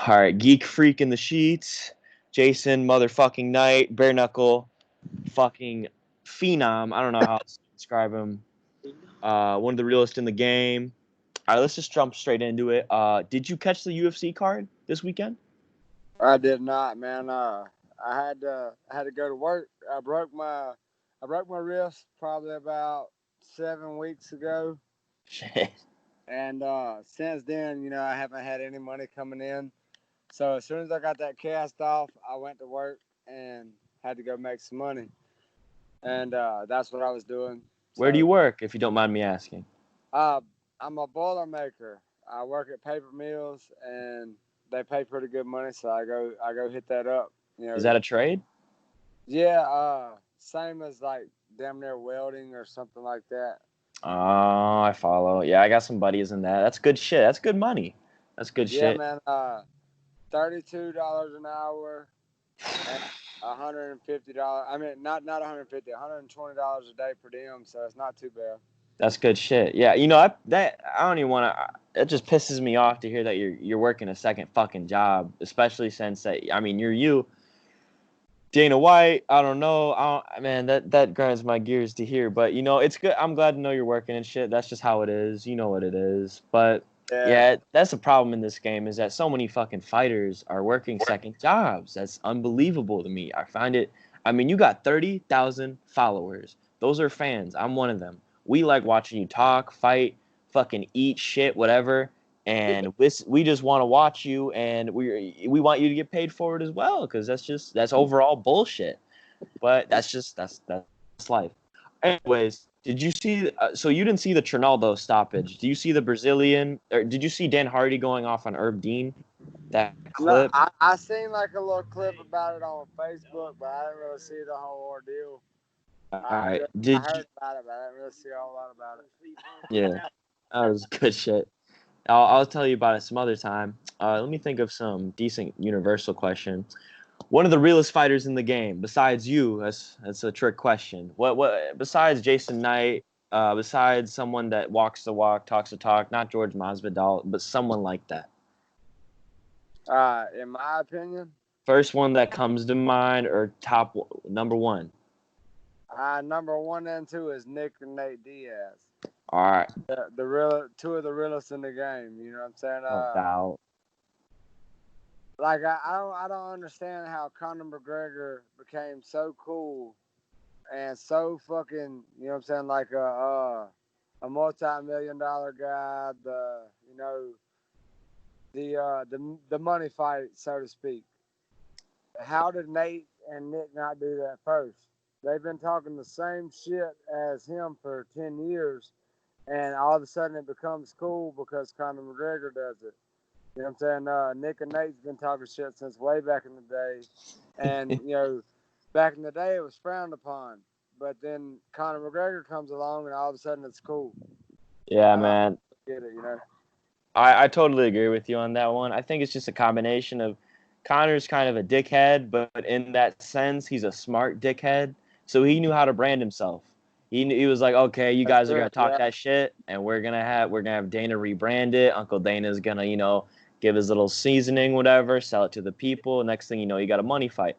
All right, Geek Freak in the sheets. Jason, motherfucking Knight, bare knuckle, fucking phenom. I don't know how to describe him. One of the realest in the game. All right, let's just jump straight into it. Did you catch the UFC card this weekend? I did not, man. I had to go to work. I broke my wrist probably about 7 weeks ago, Shit. and since then, I haven't had any money coming in. So as soon as I got that cast off, I went to work and had to go make some money, and that's what I was doing. Where do you So work, if you don't mind me asking? uh, I'm a boiler maker. I work at paper mills, and they pay pretty good money. So I go hit that up. You Is know, that a trade? Yeah, same as like damn near welding or something like that. Oh, I follow. Yeah, I got some buddies in that. That's good shit. That's good money. That's good Yeah, shit. man. $32 an hour and $150. I mean, not 150, $120 a day per diem. So it's not too bad. That's good shit. Yeah, I don't even want to. It just pisses me off to hear that you're working a second fucking job, especially since that. I mean, you're you. Dana White. I don't know. Man, that grinds my gears to hear. But it's good. I'm glad to know you're working and shit. That's just how it is. You know what it is. But Yeah, yeah, that's the problem in this game is that so many fucking fighters are working second jobs. That's unbelievable to me. I find it. I mean, you got 30,000 followers. Those are fans. I'm one of them. We like watching you talk, fight, fucking eat shit, whatever. And we just want to watch you, and we want you to get paid for it as well, because that's overall bullshit. But that's life. Anyways, did you see? So you didn't see the Trinaldo stoppage? Do you see the Brazilian, or did you see Dan Hardy going off on Herb Dean? That no, clip. I seen like a little clip about it on Facebook, but I didn't really see the whole ordeal. All I right. just I Did you? heard about it, but I didn't really see a whole lot about it. Yeah, that was good shit. I'll tell you about it some other time. Let me think of some decent universal question. One of the realest fighters in the game, besides you, that's a trick question. What besides Jason Knight, besides someone that walks the walk, talks the talk, not George Masvidal, but someone like that. In my opinion, First one that comes to mind, or number one. number one and two is Nick and Nate Diaz. All right, The real two of the realest in the game. You know what I'm saying? no doubt. Like I don't understand how Conor McGregor became so cool and so fucking, you know what I'm saying, like a multi-million-dollar guy, the money fight, so to speak. How did Nate and Nick not do that first? They've been talking the same shit as him for 10 years, and all of a sudden it becomes cool because Conor McGregor does it. You know what I'm saying? Nick and Nate's been talking shit since way back in the day, and back in the day it was frowned upon. But then Conor McGregor comes along, and all of a sudden it's cool. Yeah, I don't man. get it. I totally agree with you on that one. I think it's just a combination of Connor's kind of a dickhead, but in that sense, he's a smart dickhead. So he knew how to brand himself. He was like, okay, you That's guys are true. gonna talk Yeah, that shit, and we're gonna have Dana rebrand it. Uncle Dana's gonna give his little seasoning, whatever, sell it to the people. Next thing you know, you got a money fight.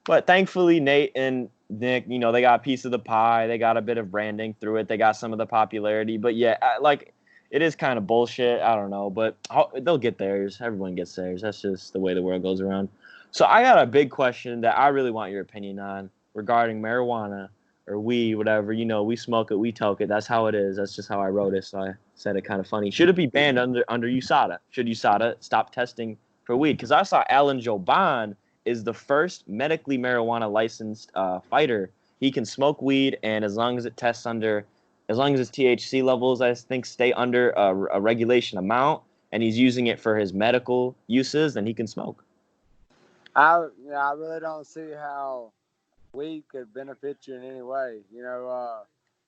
But thankfully, Nate and Nick, they got a piece of the pie. They got a bit of branding through it. They got some of the popularity. But yeah, like it is kind of bullshit. I don't know, but they'll get theirs. Everyone gets theirs. That's just the way the world goes around. So I got a big question that I really want your opinion on regarding marijuana or weed, whatever. We smoke it, we toke it. That's how it is. That's just how I wrote it. So I said it kind of funny. Should it be banned under USADA? Should USADA stop testing for weed? Because I saw Alan Joban is the first medically marijuana licensed fighter. He can smoke weed, and as long as his THC levels, I think, stay under a regulation amount, and he's using it for his medical uses, then he can smoke. I really don't see how weed could benefit you in any way.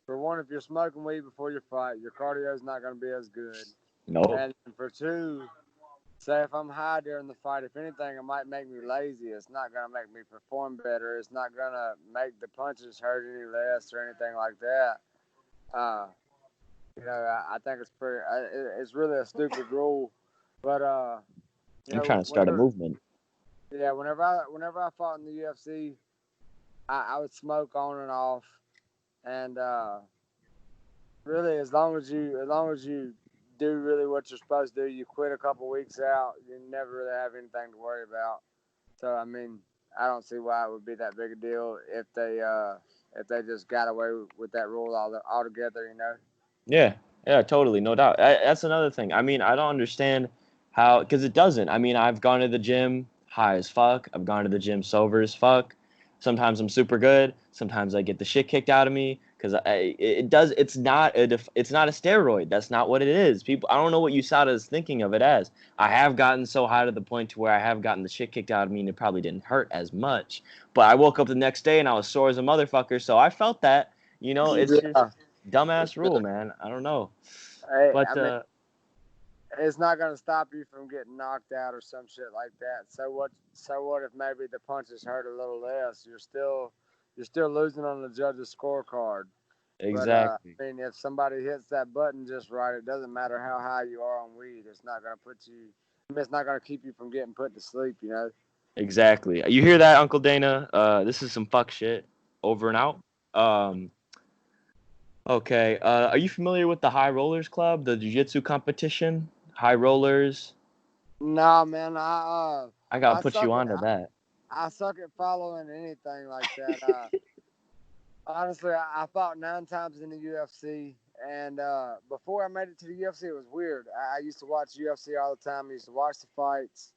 For one, if you're smoking weed before your fight, your cardio is not going to be as good. No. And for two, say if I'm high during the fight, if anything, it might make me lazy. It's not gonna make me perform better. It's not gonna make the punches hurt any less or anything like that. Uh, I think it's pretty. It's really a stupid rule, but You I'm know, trying to start a whenever movement. yeah, whenever I fought in the UFC, I would smoke on and off, and really, as long as you do really what you're supposed to do, you quit a couple weeks out, you never really have anything to worry about. So I mean, I don't see why it would be that big a deal if they just got away with that rule altogether. You know. Yeah, yeah, totally, no doubt. That's another thing. I mean, I don't understand how, because it doesn't. I mean, I've gone to the gym high as fuck. I've gone to the gym sober as fuck. Sometimes I'm super good. Sometimes I get the shit kicked out of me because it does. It's not a steroid. That's not what it is. People, I don't know what USADA is thinking of it as. I have gotten so high to the point to where I have gotten the shit kicked out of me, and it probably didn't hurt as much. But I woke up the next day and I was sore as a motherfucker, so I felt that. It's just Yeah. dumbass rule, man. I don't know, I but mean, it's not going to stop you from getting knocked out or some shit like that. So what? So what if maybe the punches hurt a little less? You're still losing on the judge's scorecard. But exactly, I mean, if somebody hits that button just right, it doesn't matter how high you are on weed. It's not going to put you. I mean, it's not going to keep you from getting put to sleep. You know. exactly. You hear that, Uncle Dana? This is some fuck shit. Over and out. Um, okay. Are you familiar with the High Rollers Club, the jiu-jitsu competition? High Rollers. Nah, man. I gotta I put you suck at onto that. I suck at following anything like that. Honestly, I fought 9 times in the UFC, and before I made it to the UFC, it was weird. I used to watch UFC all the time. I used to watch the fights,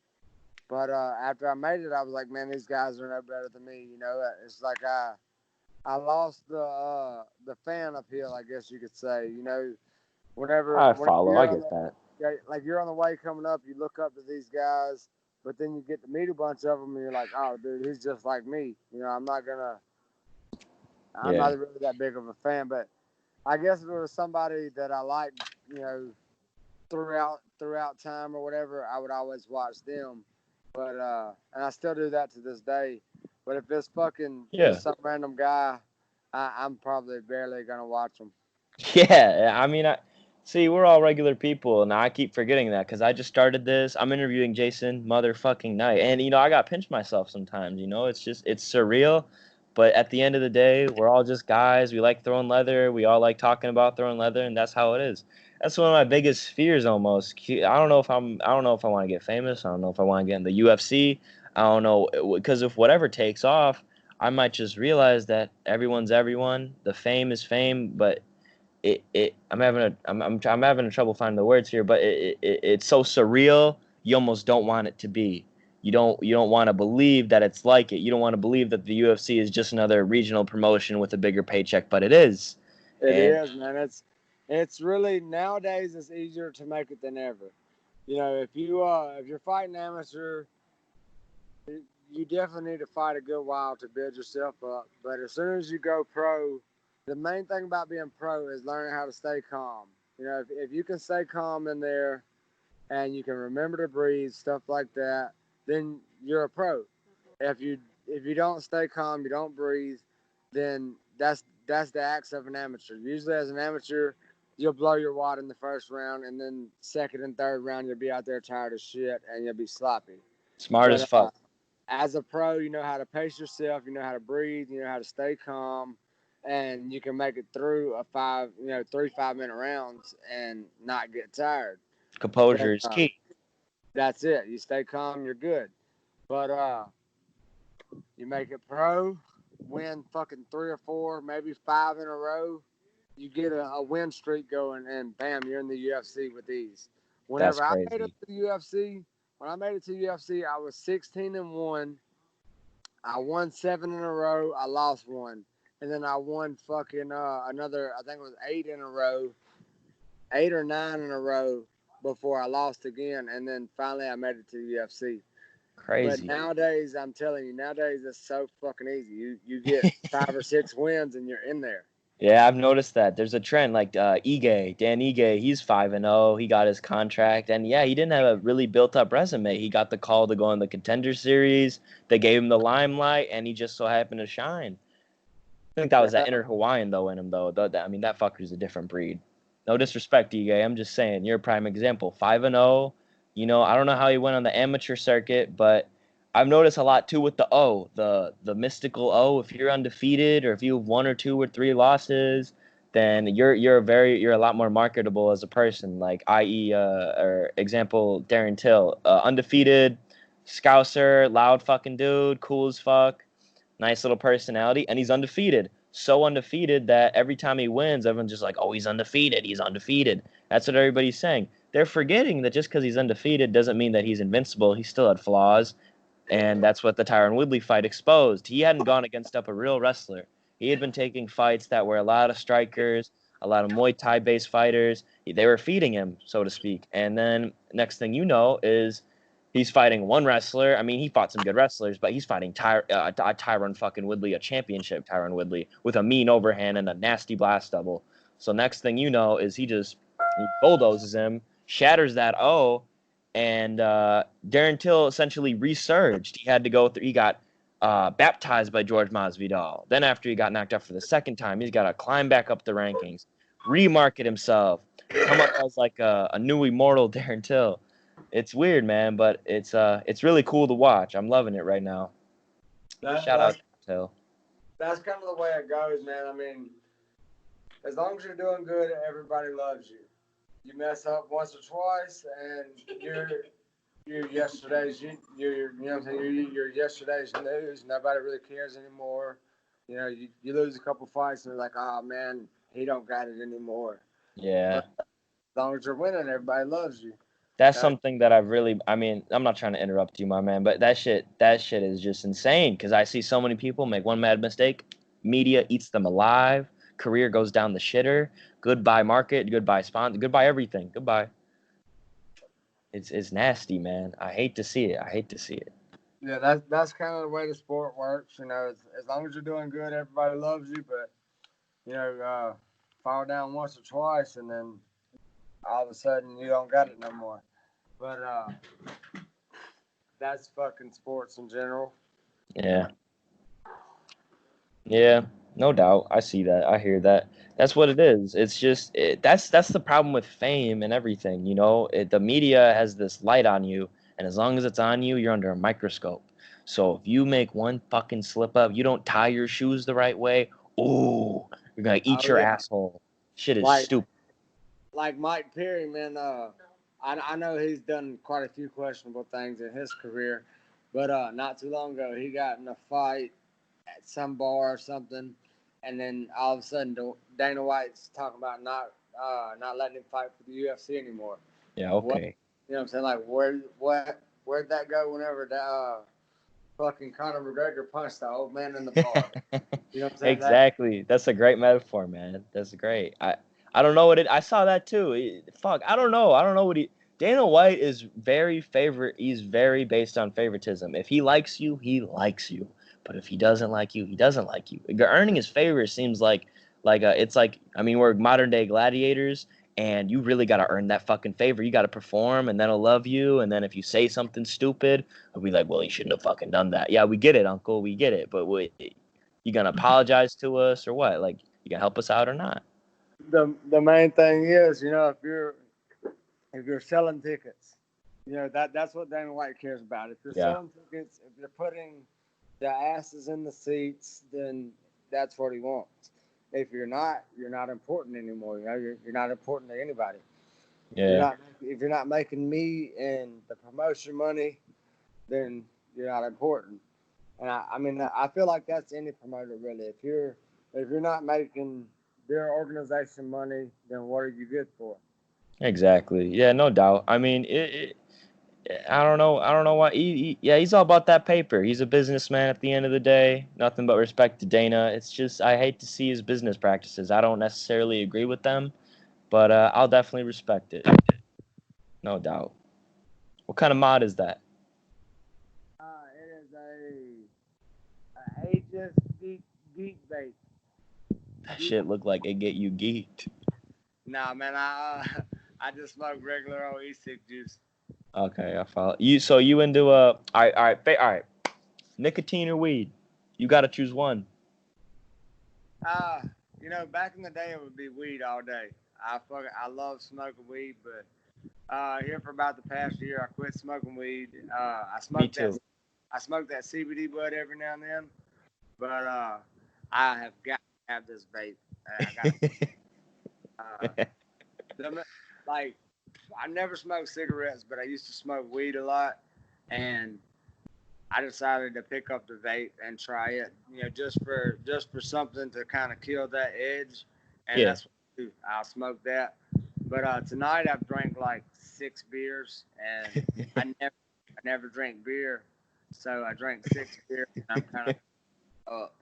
but after I made it, I was like, man, these guys are no better than me. You know, it's like I lost the fan appeal, I guess you could say. You know, I whenever follow. I get that. you're on the way coming up, you look up to these guys, but then you get to meet a bunch of them, and you're like, oh, dude, he's just like me. You know, I'm Yeah. not really that big of a fan, but I guess if it was somebody that I liked, you know, throughout time or whatever, I would always watch them. But and I still do that to this day. But if it's fucking Yeah. just some random guy, I'm probably barely gonna watch him. Yeah, I mean, see, we're all regular people, and I keep forgetting that because I just started this. I'm interviewing Jason motherfucking Knight, and I got pinch myself sometimes. It's surreal, but at the end of the day, we're all just guys. We like throwing leather. We all like talking about throwing leather, and that's how it is. That's one of my biggest fears, almost. I don't know if I want to get famous. I don't know if I want to get in the UFC. I don't know because if whatever takes off, I might just realize that everyone's everyone. The fame is fame, but I'm having trouble finding the words here, but it's so surreal. You almost don't want it to be. You don't want to believe that it's like it. You don't want to believe that the UFC is just another regional promotion with a bigger paycheck, but it is. It And is, man. It's really nowadays it's easier to make it than ever. You know, if you're fighting amateur, you definitely need to fight a good while to build yourself up. But as soon as you go pro, the main thing about being pro is learning how to stay calm. You know, if you can stay calm in there and you can remember to breathe, stuff like that, then you're a pro. If you don't stay calm, you don't breathe, then that's the acts of an amateur. Usually, as an amateur, you'll blow your wad in the first round, and then second and third round, you'll be out there tired as shit, and you'll be sloppy. smart as But fuck. as a pro, you know how to pace yourself, you know how to breathe, you know how to stay calm, and you can make it through 3 5 minute rounds and not get tired. But Composure is key. that's it. You stay calm, you're good. But you make it pro, win fucking 3 or 4, maybe 5 in a row. You get a win streak going, and bam, you're in the UFC with ease. That's Whenever I made it crazy. to the UFC, when I made it to the UFC, I was 16-1. I won 7 in a row. I lost one, and then I won fucking another. I think it was 8 in a row, 8 or 9 in a row before I lost again, and then finally I made it to the UFC. But Crazy. nowadays, I'm telling you, nowadays it's so fucking easy. You get 5 or 6 wins and you're in there. Yeah, I've noticed that. There's a trend like Dan Ige, he's 5-0. He got his contract, and yeah, he didn't have a really built up resume. He got the call to go in the Contender Series. They gave him the limelight, and he just so happened to shine. I think that was that Yeah, inner Hawaiian though in him though. I mean, that fucker's a different breed. No disrespect, Ige. I'm just saying you're a prime example. 5-0. You know, I don't know how he went on the amateur circuit, but I've noticed a lot too with the O, the mystical O. If you're undefeated or if you have 1 or 2 or 3 losses, then you're a lot more marketable as a person. Like i.e. Or example Darren Till, undefeated, Scouser, loud fucking dude, cool as fuck, nice little personality, and he's undefeated. So undefeated that every time he wins, everyone's just like, "Oh, he's undefeated. He's undefeated." That's what everybody's saying. They're forgetting that just because he's undefeated doesn't mean that he's invincible. He still had flaws, and that's what the Tyron Woodley fight exposed. He hadn't gone against up a real wrestler. He had been taking fights that were a lot of strikers, a lot of Muay Thai based fighters. They were feeding him, so to speak. And then next thing you know is he's fighting one wrestler. I mean, he fought some good wrestlers, but he's fighting Tyron fucking Woodley, a championship Tyron Woodley, with a mean overhand and a nasty blast double. So next thing you know is he bulldozes him, shatters that O, and Darren Till essentially resurged. He had to go through. He got baptized by George Masvidal. Then after he got knocked out for the second time, he's got to climb back up the rankings, remarket himself, come up as like a new immortal Darren Till. It's weird, man, but it's really cool to watch. I'm loving it right now. Shout out to Till. That's kind of the way it goes, man. I mean, as long as you're doing good, everybody loves you. You mess up once or twice, and you're yesterday's you know what I'm saying, you're yesterday's news. Nobody really cares anymore. You know, you lose a couple fights, and they're like, oh man, he don't got it anymore. Yeah. But as long as you're winning, everybody loves you. That's something that I mean, I'm not trying to interrupt you, my man, but that shit is just insane because I see so many people make one mad mistake. Media eats them alive. Career goes down the shitter. Goodbye market. Goodbye sponsor. Goodbye everything. Goodbye. It's nasty, man. I hate to see it. I hate to see it. Yeah, that's kind of the way the sport works. You know, as long as you're doing good, everybody loves you. But you know, fall down once or twice, and then all of a sudden you don't got it no more. But that's fucking sports in general. Yeah. Yeah. No doubt. I see that. I hear that. That's what it is. It's just that's the problem with fame and everything. You know, the media has this light on you, and as long as it's on you, you're under a microscope. So if you make one fucking slip up, you don't tie your shoes the right way. Ooh, you're gonna eat Oh your yeah, asshole. Shit is like stupid. like Mike Perry, man. I know he's done quite a few questionable things in his career, but not too long ago he got in a fight at some bar or something, and then all of a sudden Dana White's talking about not letting him fight for the UFC anymore. Yeah. What, Okay. you know what I'm saying? Like where'd that go whenever that fucking Conor McGregor punched the old man in the bar? You know what I'm saying? Exactly. That's a great metaphor, man. That's great. I don't know what it. I saw that too. Fuck. I don't know. I don't know what he. Dana White is very favorite. He's very based on favoritism. If he likes you, he likes you. But if he doesn't like you, he doesn't like you. Earning his favor seems like it's like, I mean, we're modern day gladiators, and you really got to earn that fucking favor. You got to perform, and then he'll love you. And then if you say something stupid, he'll be like, "Well, he shouldn't have fucking done that." Yeah, we get it, Uncle. We get it. But you gonna apologize to us or what? Like, you gonna help us out or not? The main thing is, you know, if you're selling tickets, you know that's what Dana White cares about. If you're Yeah, selling tickets, if you're putting the asses in the seats, then that's what he wants. If you're not important anymore. You know, you're not important to anybody. yeah, If you're not making me and the promotion money, then you're not important. And I mean, I feel like that's any promoter really. If you're not making their organization money, then what are you good for? exactly. Yeah, no doubt. I mean, I don't know. I don't know why. Yeah, he's all about that paper. He's a businessman at the end of the day. Nothing but respect to Dana. It's just I hate to see his business practices. I don't necessarily agree with them, but I'll definitely respect it. No doubt. What kind of mod is that? It is a ages geek bait. That shit look like it get you geeked. Nah, man, I just smoke regular old e-cig juice. Okay, I follow you. So you into all right. Nicotine or weed? You got to choose one. You know, back in the day it would be weed all day. I love smoking weed, but Here for about the past year, I quit smoking weed. Me too. I smoke that CBD bud every now and then, but I have got to have this vape. I got them, like I never smoked cigarettes, but I used to smoke weed a lot, and I decided to pick up the vape and try it. Just for something to kind of kill that edge, and Yeah. that's what I do. I'll smoke that. But tonight I've drank like 6 beers, and I never drink beer, so I drank 6 beers, and I'm kind of up.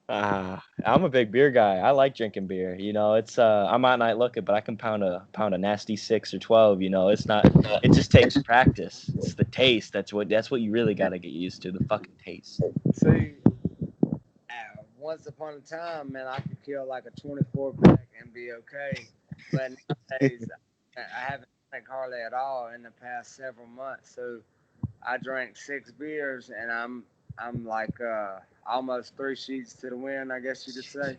I'm a big beer guy. I like drinking beer. It's I'm out night looking, but I can pound a nasty 6 or 12. It's not. It just takes practice. It's the taste. That's what you really got to get used to. The fucking taste. See, once upon a time, man, I could kill like a 24 pack and be okay. But nowadays, I haven't drank hardly at all in the past several months. So I drank 6 beers, and I'm like almost 3 sheets to the wind, I guess you could say.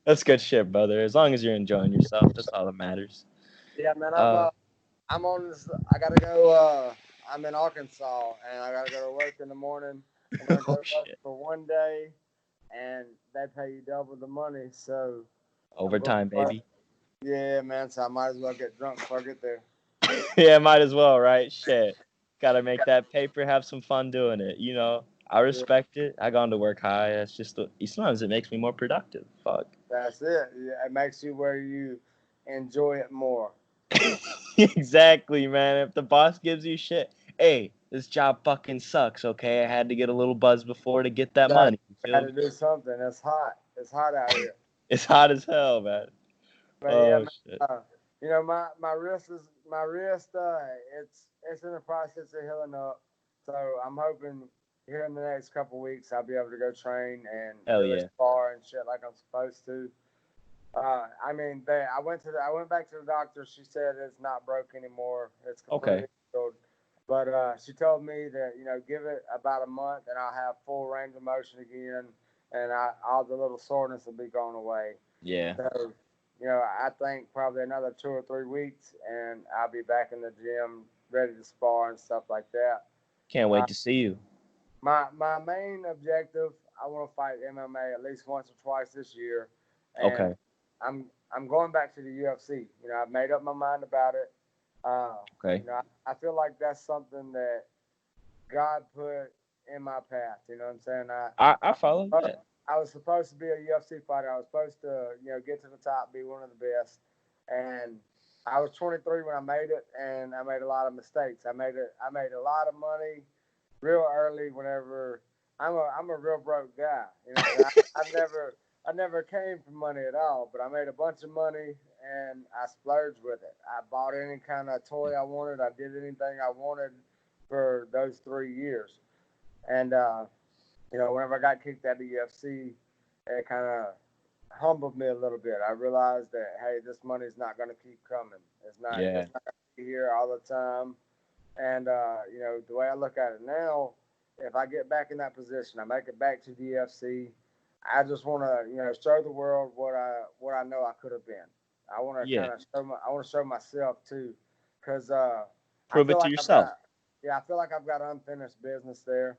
That's good shit, brother. As long as you're enjoying yourself, that's all that matters. Yeah, man, Uh, I'm on this. I gotta go. I'm in Arkansas, and I gotta go to work in the morning. I'm gonna go oh to work shit. for one day, and they pay you double the money. So I'm going Overtime, to work. baby. Yeah, man. So I might as well get drunk before I get there. Yeah, might as well, right? Shit. Gotta make that paper, have some fun doing it. I Yeah, respect it. I gone to work high. It's just sometimes it makes me more productive. Fuck. that's it. Yeah, it makes you where you enjoy it more. Exactly, man. If the boss gives you shit, hey, this job fucking sucks. Okay, I had to get a little buzz before to get that Got money. You got feel to me? do something. It's hot. It's hot out here. It's hot as hell, man. But yeah, Oh man. shit. My wrist. It's in the process of healing up. So I'm hoping here in the next couple weeks I'll be able to go train and Hell do a yeah. spar and shit like I'm supposed to. I mean, I went back to the doctor. She said it's not broke anymore. It's Okay. completely healed. But she told me that give it about a month and I'll have full range of motion again, and all the little soreness will be gone away. Yeah. So, I think probably another 2 or 3 weeks, and I'll be back in the gym, ready to spar and stuff like that. Can't Uh, wait to see you. my main objective, I want to fight MMA at least once or twice this year, and Okay. I'm going back to the UFC. I've made up my mind about it. Uh, Okay. I feel like that's something that God put in my path. You know what I'm saying? I follow I, that. I was supposed to be a UFC fighter. I was supposed to, get to the top, be one of the best. And I was 23 when I made it, and I made a lot of mistakes. I made it. I made a lot of money real early. Whenever I'm a real broke guy. I never came from money at all, but I made a bunch of money and I splurged with it. I bought any kind of toy I wanted. I did anything I wanted for those 3 years. And whenever I got kicked out of the UFC, it kind of humbled me a little bit. I realized that hey, this money's not going to keep coming. It's not. Yeah. It's not going to be here all the time. And the way I look at it now, if I get back in that position, I make it back to the UFC. I just want to show the world what I know I could have been. I want to Yeah. kind of I want to show myself too, because I Prove it feel to like I've yourself. got yeah I feel like I've got unfinished business there.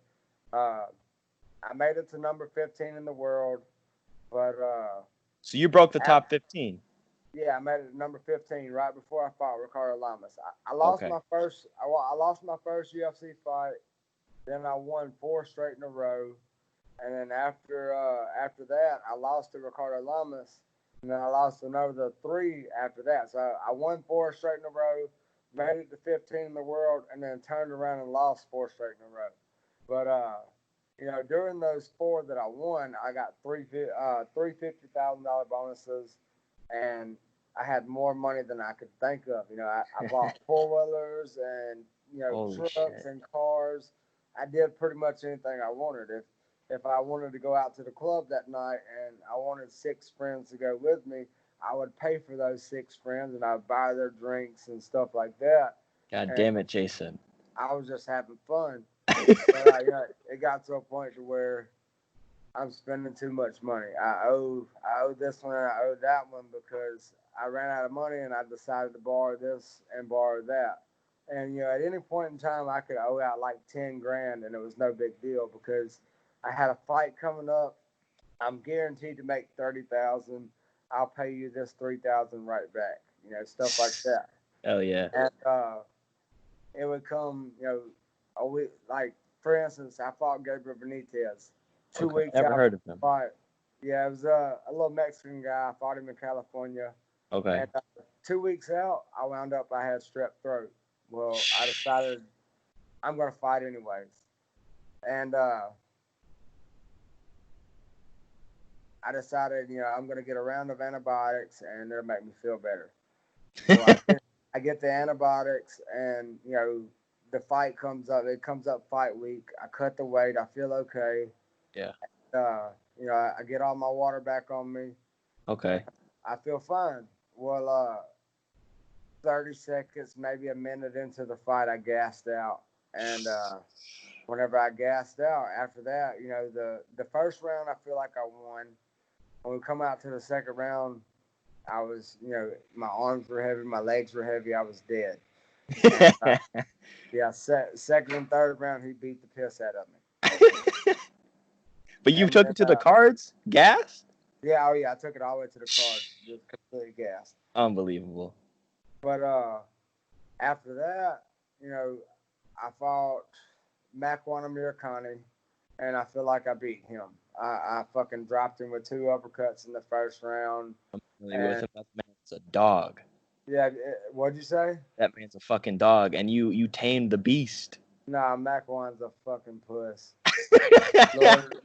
Uh, I made it to number 15 in the world, but So you broke the at, top 15. yeah, I made it to number 15 right before I fought Ricardo Lamas. I lost Okay. my first. I lost my first UFC fight. Then I won four straight in a row, and then after that, I lost to Ricardo Lamas, and then I lost another three after that. So I won four straight in a row, made it to 15 in the world, and then turned around and lost four straight in a row. But during those four that I won, I got three $50,000 bonuses, and I had more money than I could think of. I bought four wheelers and Holy trucks shit. and cars. I did pretty much anything I wanted. If I wanted to go out to the club that night and I wanted six friends to go with me, I would pay for those six friends and I'd buy their drinks and stuff like that. God And damn it, Jason. I was just having fun. But it got to a point to where I'm spending too much money. I owe this one and I owe that one because I ran out of money and I decided to borrow this and borrow that. And at any point in time, I could owe out like 10 grand, and it was no big deal because I had a fight coming up. I'm guaranteed to make 30,000. I'll pay you this 3,000 right back. Stuff like that. Hell yeah. And it would come, a week. Like for instance, I fought Gabriel Benitez. 2 weeks Never out heard of him. fight. Yeah, it was a little Mexican guy. I fought him in California. Okay. And 2 weeks out, I wound up. I had strep throat. Well, I decided I'm gonna fight anyways, and I decided, I'm gonna get a round of antibiotics, and it'll make me feel better. So I get the antibiotics, and the fight comes up. It comes up fight week. I cut the weight. I feel okay. Yeah. I get all my water back on me. Okay. I feel fine. Well, 30 seconds, maybe a minute into the fight, I gassed out. And whenever I gassed out, after that, the first round, I feel like I won. When we come out to the second round, I was, my arms were heavy, my legs were heavy, I was dead. And, yeah, second and third round, he beat the piss out of me. But you took it to the cards? Gas? Yeah, oh yeah, I took it all the way to the cards, just completely gassed. Unbelievable. But after that, I fought Makwan Amirkhani, and I feel like I beat him. I fucking dropped him with 2 uppercuts in the first round. That man's a dog. Yeah, what'd you say? That man's a fucking dog, and you tamed the beast. Nah, Makwan's a fucking puss.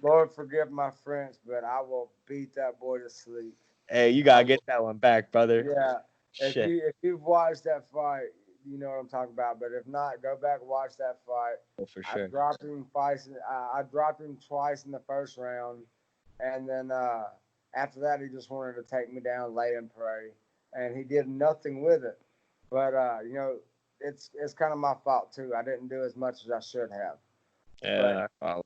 Lord forgive my French, but I will beat that boy to sleep. Hey, you gotta get that one back, brother. Yeah, if you've watched that fight, you know what I'm talking about. But if not, go back and watch that fight. Oh, for sure. I dropped him twice. I dropped him twice in the first round, and then after that, he just wanted to take me down, lay and pray, and he did nothing with it. But it's kind of my fault too. I didn't do as much as I should have. Yeah, I follow.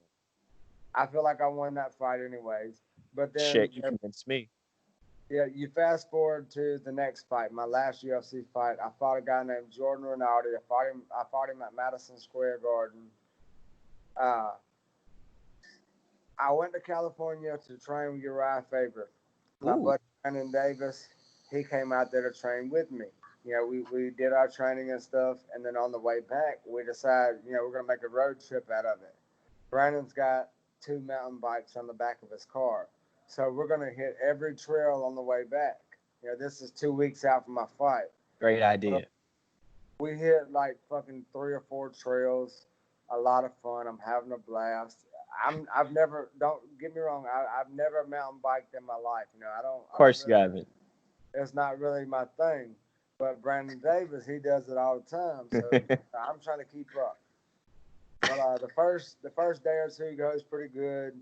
I feel like I won that fight anyways. But then Shit, you convinced me. Yeah, you fast forward to the next fight, my last UFC fight. I fought a guy named Jordan Rinaldi. I fought him at Madison Square Garden. I went to California to train with Uriah Faber. My buddy Brandon Davis, he came out there to train with me. We did our training and stuff, and then on the way back, we decided, we're gonna make a road trip out of it. Brandon's got 2 mountain bikes on the back of his car. So we're going to hit every trail on the way back. This is 2 weeks out from my fight. Great idea. We hit like fucking 3 or 4 trails. A lot of fun. I'm having a blast. I've never, don't get me wrong, I've never mountain biked in my life. I don't. Of course you haven't. It's not really my thing. But Brandon Davis, he does it all the time. So I'm trying to keep up. But the first day or two goes pretty good.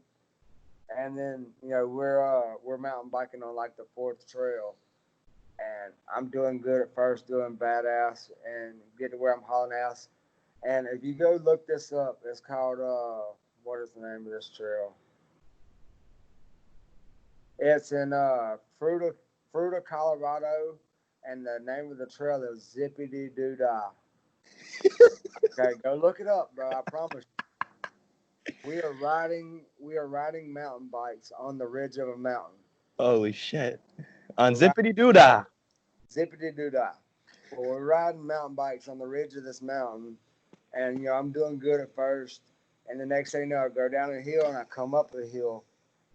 And then, we're mountain biking on like the 4th trail. And I'm doing good at first, doing badass, and get to where I'm hauling ass. And if you go look this up, it's called, what is the name of this trail? It's in Fruita, Colorado, and the name of the trail is Zippity Doo Dah. Okay, go look it up, bro. I promise you. We are riding mountain bikes on the ridge of a mountain. Holy shit. On Zippity Doo Dah. Zippity Doo Dah. Well, we're riding mountain bikes on the ridge of this mountain, and I'm doing good at first, and the next thing you know, I go down a hill and I come up the hill.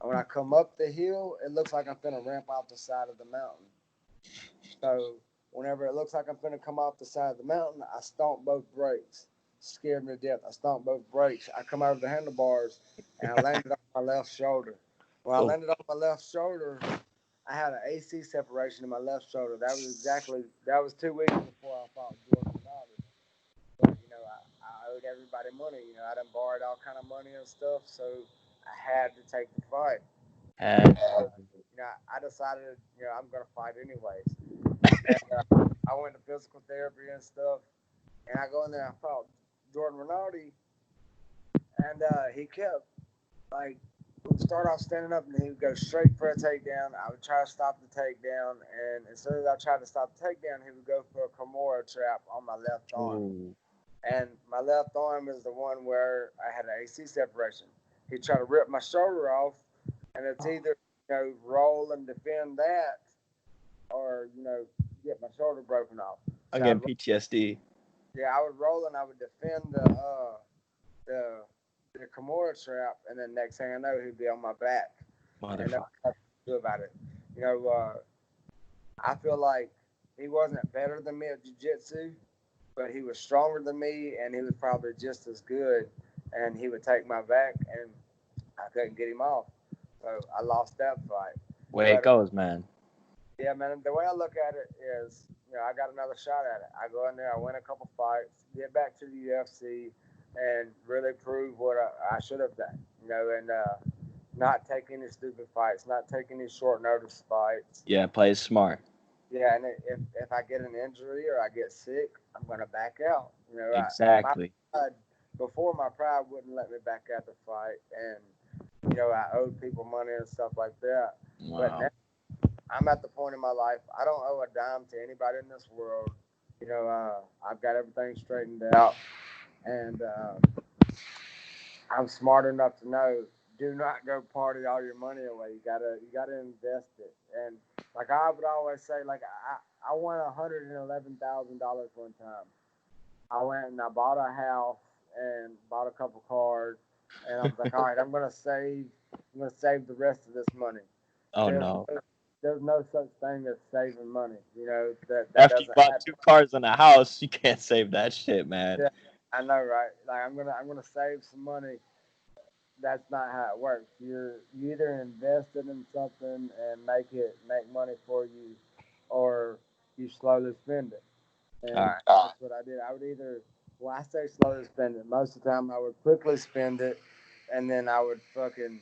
And when I come up the hill, it looks like I'm finna ramp off the side of the mountain. So whenever it looks like I'm finna come off the side of the mountain, I stomp both brakes. Scared me to death. I stomped both brakes. I come over the handlebars, and I landed on my left shoulder. When I landed on my left shoulder, I had an AC separation in my left shoulder. That was 2 weeks before I fought Jordan Rinaldi. But I owed everybody money. I done borrowed all kind of money and stuff, so I had to take the fight. I decided, I'm gonna fight anyways. And, I went to physical therapy and stuff, and I go in there and I fought Jordan Rinaldi, and he kept like would start off standing up, and he would go straight for a takedown. I would try to stop the takedown, and as soon as I tried to stop the takedown, he would go for a Kimura trap on my left arm. Ooh. And my left arm is the one where I had an AC separation. He'd try to rip my shoulder off, and it's either roll and defend that, or get my shoulder broken off. So Again, PTSD. I would roll and I would defend the the Kimura trap, and then next thing I know, he'd be on my back. And nothing I could do about it. I feel like he wasn't better than me at jiu-jitsu, but he was stronger than me, and he was probably just as good. And he would take my back, and I couldn't get him off. So I lost that fight. Way it goes, man. Yeah, man. The way I look at it is, I got another shot at it. I go in there, I win a couple fights, get back to the UFC, and really prove what I should have done. And not take any stupid fights, not take any short notice fights. Yeah, play it smart. Yeah, and if I get an injury or I get sick, I'm gonna back out. Exactly. Before my pride wouldn't let me back out the fight, and I owed people money and stuff like that. Wow. But now I'm at the point in my life I don't owe a dime to anybody in this world. I've got everything straightened out, and I'm smart enough to know, do not go party all your money away. You gotta invest it. And like I would always say, like I won $111,000 one time. I went and I bought a house and bought a couple cars, and I was like, all right, I'm gonna save the rest of this money. Oh no. There's no such thing as saving money. That After you doesn't bought happen. 2 cars and a house, you can't save that shit, man. Yeah, I know, right? Like I'm gonna save some money. That's not how it works. You either invest it in something and make money for you, or you slowly spend it. And All right. that's what I did. I would either, I say slowly spend it. Most of the time, I would quickly spend it, and then I would fucking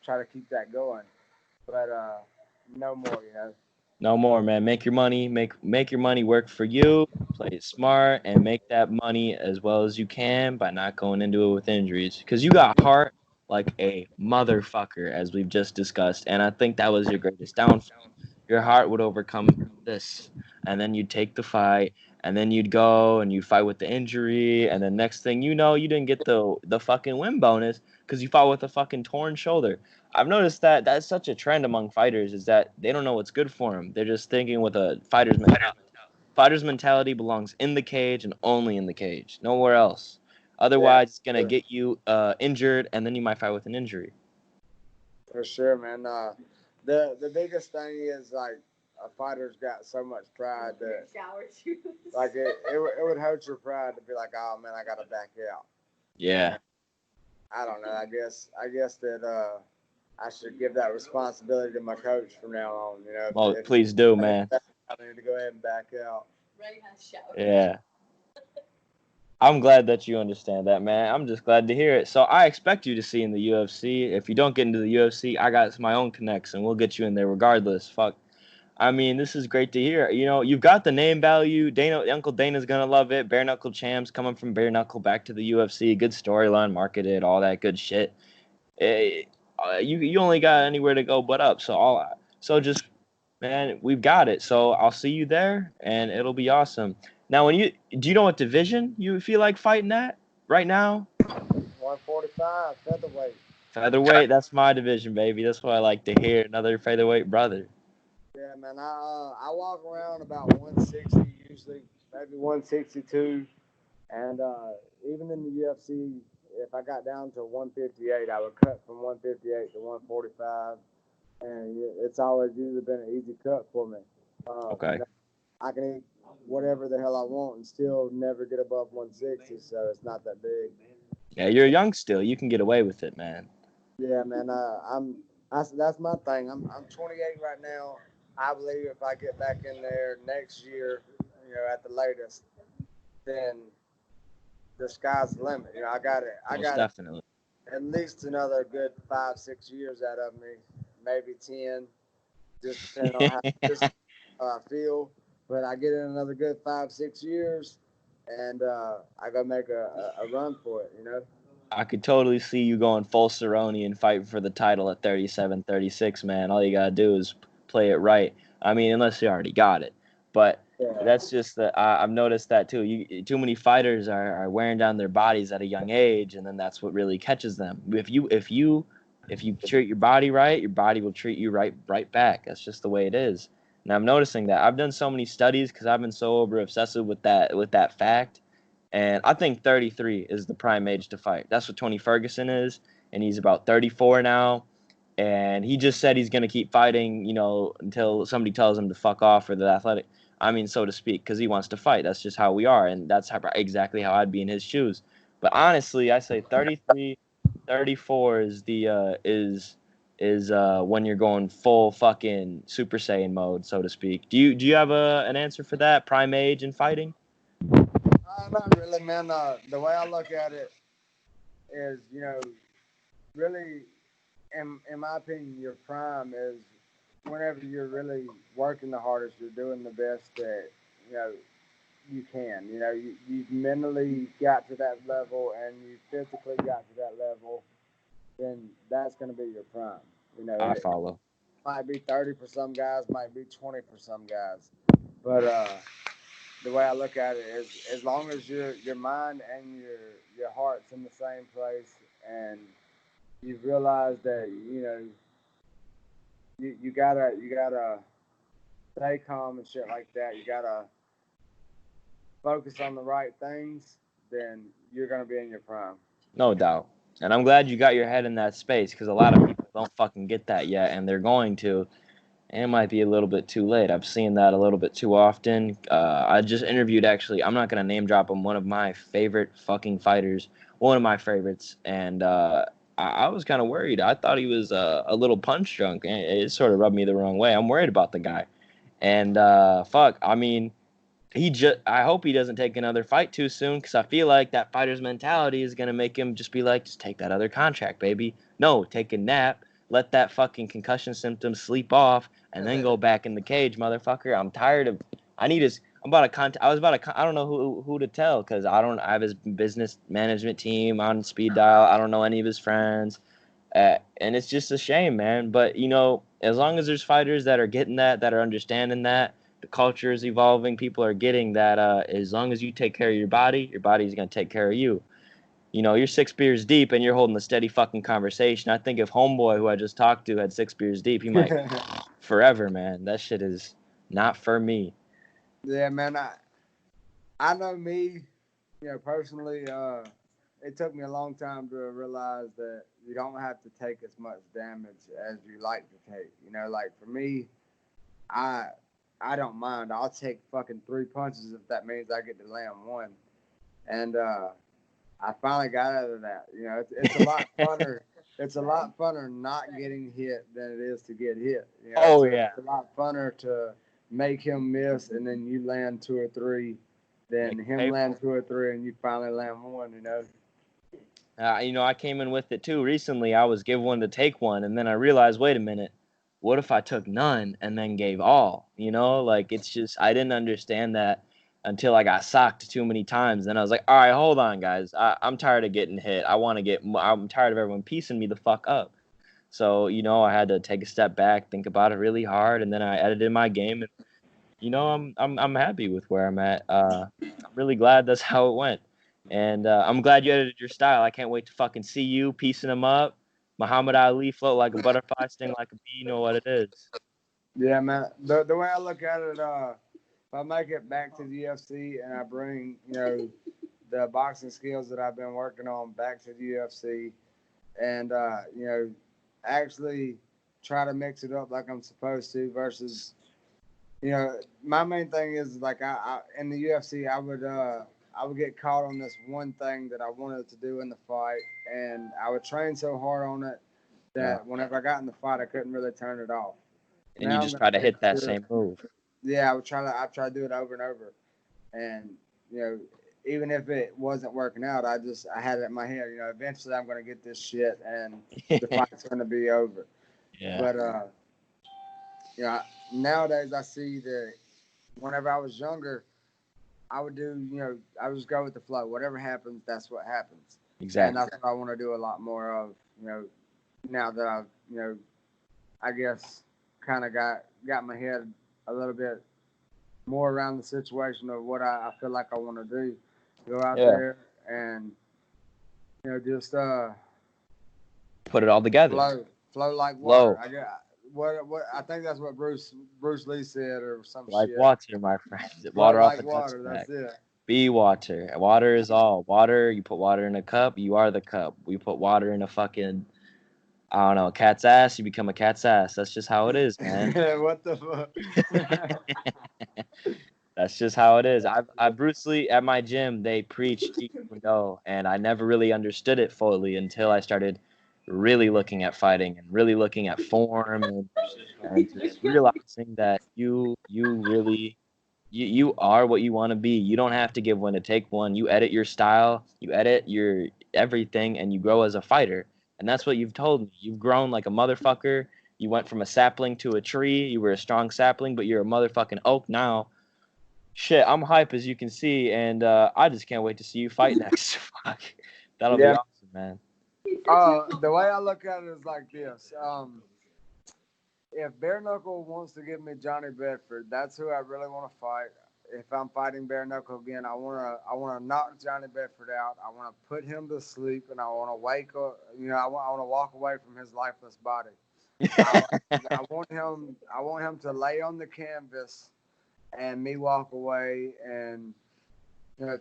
try to keep that going. But no more. No more, man. Make your money. Make your money work for you. Play it smart and make that money as well as you can by not going into it with injuries. Because you got heart like a motherfucker, as we've just discussed. And I think that was your greatest downfall. Your heart would overcome this. And then you'd take the fight. And then you'd go and you'd fight with the injury. And then next thing you know, you didn't get the fucking win bonus because you fought with a fucking torn shoulder. I've noticed that that's such a trend among fighters is that they don't know what's good for them. They're just thinking with a fighter's mentality. Fighter's mentality belongs in the cage and only in the cage, nowhere else. Otherwise, it's gonna get you injured, and then you might fight with an injury. For sure, man. The biggest thing is like a fighter's got so much pride that like it would hurt your pride to be like, oh man, I gotta back out. Yeah. I don't know. I guess that I should give that responsibility to my coach from now on. Well, please do, man. I need to go ahead and back out. Yeah. I'm glad that you understand that, man. I'm just glad to hear it. So I expect you to see in the UFC. If you don't get into the UFC, I got my own connects, and we'll get you in there regardless. Fuck. I mean, this is great to hear. You've got the name value. Uncle Dana's gonna love it. Bare knuckle champs coming from bare knuckle back to the UFC. Good storyline, marketed, all that good shit. You only got anywhere to go but up. So just man, we've got it. So I'll see you there, and it'll be awesome. Now, do you know what division you feel like fighting at right now? 145 featherweight. Featherweight, that's my division, baby. That's what I like to hear. Another featherweight brother. Yeah, man. I walk around about 160 usually, maybe 162, and even in the UFC, if I got down to 158, I would cut from 158 to 145, and it's always usually been an easy cut for me. Okay. I can eat whatever the hell I want and still never get above 160, so it's not that big. Yeah, you're young still. You can get away with it, man. Yeah, man. That's my thing. I'm 28 right now. I believe if I get back in there next year, at the latest, then the sky's the limit. I got it. Definitely. At least another good 5-6 years out of me, maybe 10, just depending on how I feel. But I get in another good 5-6 years, and I go make a run for it. I could totally see you going full Cerrone and fighting for the title at 37, 36, man. All you gotta do is play it right. I mean, unless you already got it, but Yeah. that's just the I've noticed that too. Too many fighters are wearing down their bodies at a young age, and then that's what really catches them. If you treat your body right, your body will treat you right back. That's just the way it is. And I'm noticing that. I've done so many studies because I've been so over obsessive with that fact. And I think 33 is the prime age to fight. That's what Tony Ferguson is, and he's about 34 now. And he just said he's going to keep fighting, until somebody tells him to fuck off or the athletic. I mean, so to speak, because he wants to fight. That's just how we are, and that's exactly how I'd be in his shoes. But honestly, I say 33, 34 is the when you're going full fucking Super Saiyan mode, so to speak. Do you have an answer for that? Prime age in fighting? Not really, man. The way I look at it is, really, in my opinion, your prime is whenever you're really working the hardest, you're doing the best that you know you can. You've mentally got to that level and you physically got to that level, then that's going to be your prime. I It follow. might be 30 for some guys, might be 20 for some guys, but the way I look at it is, as long as your mind and your heart's in the same place, and you've realized that you gotta stay calm and shit like that. You gotta focus on the right things, then you're gonna be in your prime. No doubt. And I'm glad you got your head in that space because a lot of people don't fucking get that yet, and they're going to. And it might be a little bit too late. I've seen that a little bit too often. I just interviewed, actually, I'm not going to name drop him, one of my favorite fucking fighters, one of my favorites. And I was kind of worried. I thought he was a little punch drunk. And it sort of rubbed me the wrong way. I'm worried about the guy. And fuck, I mean, I hope he doesn't take another fight too soon because I feel like that fighter's mentality is gonna make him just be like, just take that other contract, baby. No, take a nap, let that fucking concussion symptom sleep off, and then go back in the cage, motherfucker. I'm tired of. I need his. I'm about to contact. I was about to. I don't know who to tell because I don't. I have his business management team on speed dial. I don't know any of his friends. And it's just a shame, man. But as long as there's fighters that are getting that are understanding that the culture is evolving, people are getting that. As long as you take care of your body's gonna take care of you. You're 6 beers deep and you're holding a steady fucking conversation. I think if Homeboy, who I just talked to, had 6 beers deep, he might forever, man. That shit is not for me. Yeah, man. I know me, personally. It took me a long time to realize that you don't have to take as much damage as you like to take. Like for me, I I don't mind. I'll take fucking three punches if that means I get to land one. And I finally got out of that. It's a lot funner. It's a lot funner not getting hit than it is to get hit. Oh yeah. It's a lot funner to make him miss and then you land two or three than Make him him pay land for two or three and you finally land one. it. I came in with it too recently. I was give one to take one, and then I realized, wait a minute, what if I took none and then gave all? Like it's just I didn't understand that until I got socked too many times. Then I was like, all right, hold on, guys. I'm tired of getting hit. I'm tired of everyone piecing me the fuck up. So I had to take a step back, think about it really hard, and then I edited my game. And I'm happy with where I'm at. I'm really glad that's how it went, and I'm glad you edited your style. I can't wait to fucking see you piecing them up. Muhammad Ali float like a butterfly, sting like a bee. You know what it is. Yeah, man. The way I look at it, if I make it back to the UFC and I bring, the boxing skills that I've been working on back to the UFC, and actually try to mix it up like I'm supposed to, versus, my main thing is like I in the UFC I would get caught on this one thing that I wanted to do in the fight, and I would train so hard on it Yeah. that whenever I got in the fight, I couldn't really turn it off. And you Now I'm just gonna try to make hit that sure. same move. Yeah, I try to do it over and over, and you know, even if it wasn't working out, I had it in my head. Eventually I'm gonna get this shit, and the fight's gonna be over. Yeah. But you know, nowadays I see that whenever I was younger, I would do, I would just go with the flow. Whatever happens, that's what happens. And Exactly. that's what I want to do a lot more of. Now that I've I guess kind of got my head a little bit more around the situation of what I feel like I want to do. Go out Yeah. there and just Put it all together. flow like water. Flow I got what I think that's what Bruce Lee said or some like shit. water, my friend. Flow Water off like a duck's water. back. That's it. Be water. Water is all. Water, you put water in a cup, you are the cup. We put water in a fucking, I don't know, cat's ass, you become a cat's ass. That's just how it is, man. What the fuck? That's just how it is. I Bruce Lee at my gym, they preach eat and go, and I never really understood it fully until I started really looking at fighting and really looking at form and just realizing that you really you are what you want to be. You don't have to give one to take one. You edit your style, you edit your everything, and you grow as a fighter. And that's what you've told me. You've grown like a motherfucker. You went from a sapling to a tree. You were a strong sapling, but you're a motherfucking oak now. Shit, I'm hype as you can see, and I just can't wait to see you fight next. Fuck, that'll be Yeah. awesome, man. The way I look at it is like this. If Bare Knuckle wants to give me Johnny Bedford, that's who I really want to fight. If I'm fighting Bare Knuckle again, I wanna knock Johnny Bedford out. I want to put him to sleep, and I want to wake up. I want to walk away from his lifeless body. I, I want him to lay on the canvas, and me walk away, and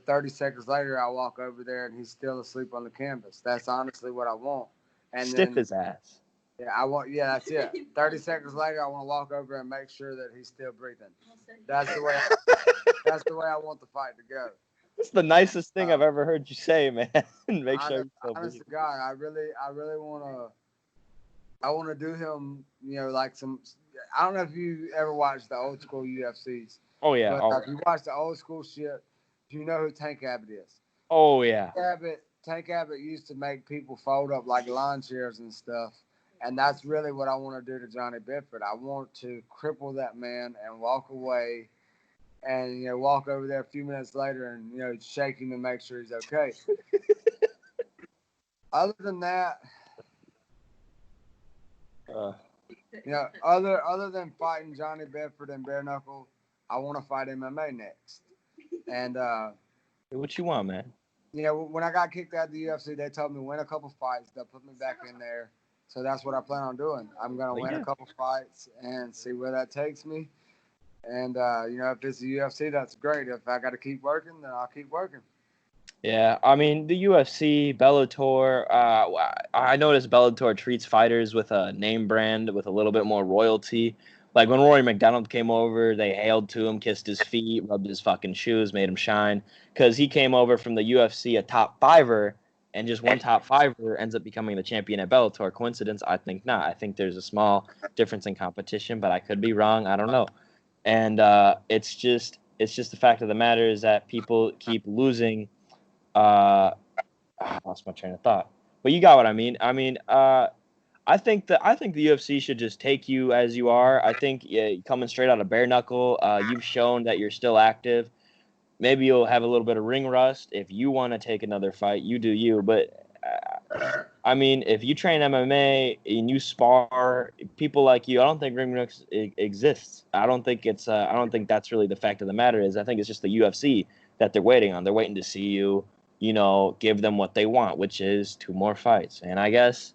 30 seconds later, I walk over there, and he's still asleep on the canvas. That's honestly what I want. And Stiff then his ass. yeah, that's it. 30 seconds later, I want to walk over and make sure that he's still breathing. That's the way. That's the way I want the fight to go. It's the nicest thing Uh, I've ever heard you say, man. Make sure honest, you still honest breathe. to God, I really want to do him. Like some. I don't know if you ever watched the old school UFCs, Oh yeah. but Oh, if you watch the old school shit, you know who Tank Abbott is. oh yeah. Tank Abbott used to make people fold up like lawn chairs and stuff. And that's really what I want to do to Johnny Bedford. I want to cripple that man and walk away and walk over there a few minutes later and shake him and make sure he's okay. Other than that, Uh, other than fighting Johnny Bedford and bare knuckle, I want to fight MMA next. And do what you want, man. when I got kicked out of the UFC, they told me win a couple fights. They'll put me back in there. So that's what I plan on doing. I'm gonna Well, win a yeah. couple fights and see where that takes me. And if it's the UFC, that's great. If I got to keep working, then I'll keep working. Yeah, I mean the UFC, Bellator. I noticed Bellator treats fighters with a name brand with a little bit more royalty. Like when Rory McDonald came over, they hailed to him, kissed his feet, rubbed his fucking shoes, made him shine. Because he came over from the UFC, a top fiver, and just one top fiver ends up becoming the champion at Bellator. Coincidence? I think not. I think there's a small difference in competition, but I could be wrong. I don't know. And it's just the fact of the matter is that people keep losing. I lost my train of thought. But you got what I mean. I think the UFC should just take you as you are. I think, yeah, coming straight out of bare knuckle, you've shown that you're still active. Maybe you'll have a little bit of ring rust. If you want to take another fight, you do you. But I mean, if you train MMA and you spar people like you, I don't think ring rust exists. I don't think it's. I don't think that's really the fact of the matter. Is I think it's just the UFC that they're waiting on. They're waiting to see you. Give them what they want, which is two more fights. And I guess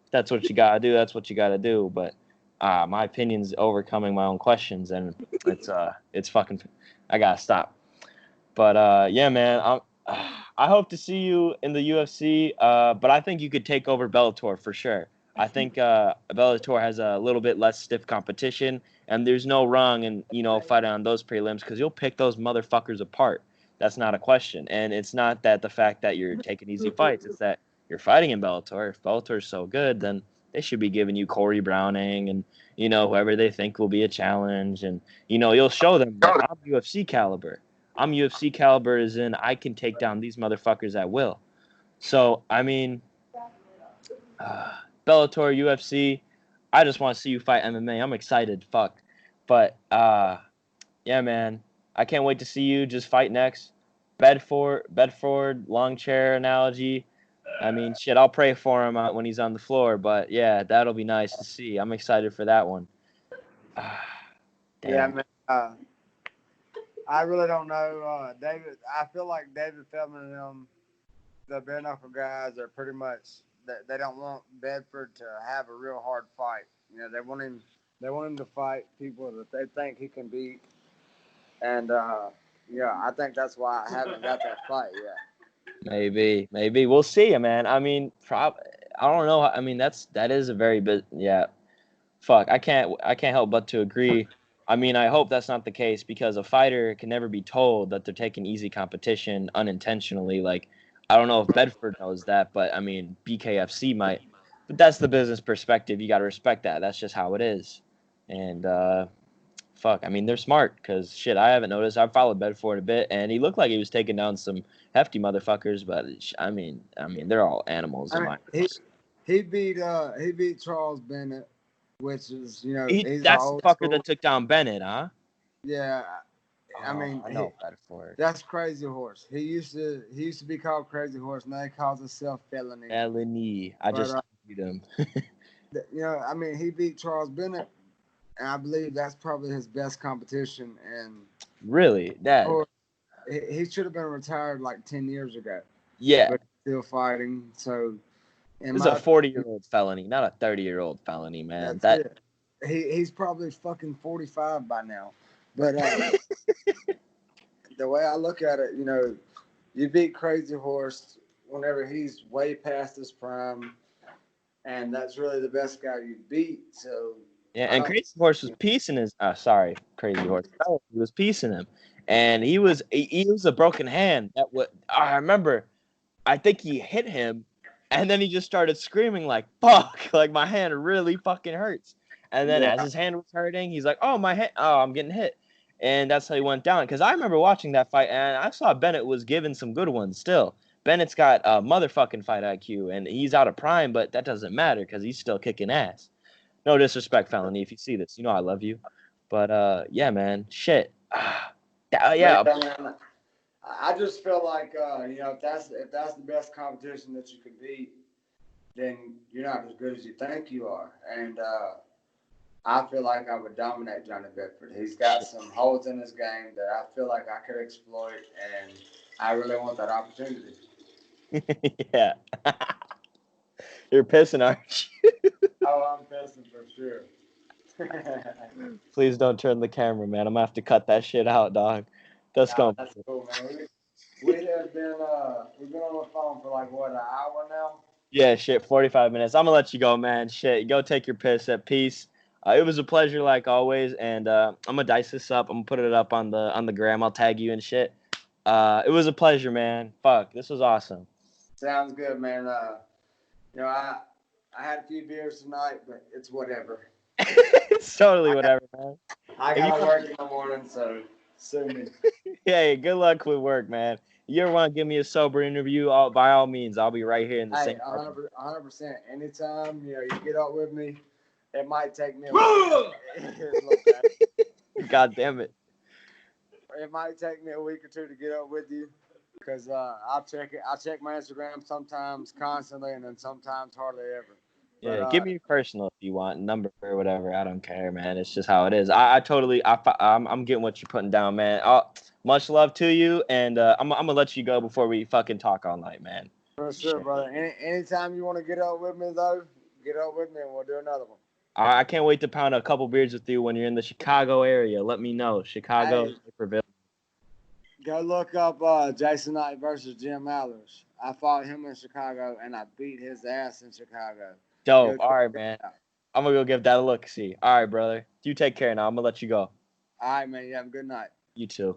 if that's what you gotta do. That's what you gotta do. But my opinion's overcoming my own questions, and it's fucking. I gotta stop. But yeah, man, I hope to see you in the UFC. But I think you could take over Bellator for sure. I think Bellator has a little bit less stiff competition, and there's no wrong in fighting on those prelims because you'll pick those motherfuckers apart. That's not a question, and it's not that the fact that you're taking easy fights. It's that you're fighting in Bellator. If Bellator's so good, then they should be giving you Corey Browning and whoever they think will be a challenge, and you'll show them that I'm UFC caliber. I'm UFC caliber as in I can take down these motherfuckers at will. So, I mean, Bellator, UFC, I just want to see you fight MMA. I'm excited, fuck. But, yeah, man, I can't wait to see you just fight next. Bedford, long chair analogy. I mean, shit, I'll pray for him when he's on the floor. But yeah, that'll be nice to see. I'm excited for that one. Ah, Yeah, damn. man. I really don't know. David, I feel like David Feldman and them, the bare knuckle guys, are pretty much they don't want Bedford to have a real hard fight. You know, they want him to fight people that they think he can beat, and yeah, I think that's why I haven't got that fight yet. Maybe we'll see, man. I mean, I don't know. I mean, that is a very bit. Yeah, fuck. I can't help but to agree. I mean, I hope that's not the case because a fighter can never be told that they're taking easy competition unintentionally. Like, I don't know if Bedford knows that, but I mean, BKFC might. But that's the business perspective. You got to respect that. That's just how it is. And fuck, I mean, they're smart because shit, I haven't noticed. I've followed Bedford a bit, and he looked like he was taking down some hefty motherfuckers. But I mean, they're all animals I in mean, my. he beat Charles Bennett, which is he's an That's the old fucker school. that took down Bennett, huh? Yeah, I Oh, mean I know Bedford. that's Crazy Horse. He used to be called Crazy Horse. Now he calls himself Felony. Eleni. I But just beat him. I mean, he beat Charles Bennett, and I believe that's probably his best competition. And Really? That? or he should have been retired like 10 years ago, Yeah. but still fighting. So in This is a my 40-year-old felony, not a 30-year-old felony, man. that's That. it. He's probably fucking 45 by now. But the way I look at it, you beat Crazy Horse whenever he's way past his prime, and that's really the best guy you beat. So Yeah, I and don't. Crazy Horse was piecing his. Sorry, Crazy Horse. He was piecing him, and he was a broken hand. I remember. I think he hit him, and then he just started screaming like "fuck!" Like my hand really fucking hurts. And then Yeah, as his hand was hurting, he's like, "Oh my hand! Oh, I'm getting hit." And that's how he went down. Because I remember watching that fight, and I saw Bennett was giving some good ones. Still, Bennett's got a motherfucking fight IQ, and he's out of prime, but that doesn't matter because he's still kicking ass. No disrespect, Felony. If you see this, you know I love you. But yeah, man, shit. but Yeah, yeah, man, I just feel like if that's the best competition that you could beat, then you're not as good as you think you are. And I feel like I would dominate Johnny Bedford. He's got some holes in his game that I feel like I could exploit, and I really want that opportunity. yeah. You're pissing, aren't Oh, I'm pissing for sure. you? Please don't turn the camera, man. I'm gonna have to cut that shit out, dog. That's Nah, gonna. that's cool, man. We have been we've been on the phone for like what, an hour now. Yeah, shit. 45 minutes. I'm gonna let you go, man. Shit. Go take your piss at peace. It was a pleasure, like always, and I'm gonna dice this up. I'm gonna put it up on the gram. I'll tag you and shit. It was a pleasure, man. Fuck, this was awesome. Sounds good, man. I had a few beers tonight, but it's whatever. It's totally I got whatever, man. I If you gotta want, work in the morning, so sue me. hey, good luck with work, man. You ever want to give me a sober interview? By all means, I'll be right here in the Hey, same apartment. 100%. Anytime you get up with me, it might take me. God damn it. It might take me a week or two to get up with you, because I'll check it. I check my Instagram sometimes constantly, and then sometimes hardly ever. But Yeah, give me your personal if you want, number or whatever. I don't care, man. It's just how it is. I totally, I'm getting what you're putting down, man. Much love to you, and I'm gonna let you go before we fucking talk all night, man. for sure, Shit. brother. Anytime you want to get up with me, though, get up with me, and we'll do another one. I can't wait to pound a couple beers with you when you're in the Chicago area. Let me know. Chicago, Hey, Naperville. go look up Jason Knight versus Jim Allers. I fought him in Chicago, and I beat his ass in Chicago. Go Dope. All check right, it man. out. I'm gonna go give that a look. See. All right, brother. You take care now. I'm gonna let you go. All right, man. You have a good night. You too.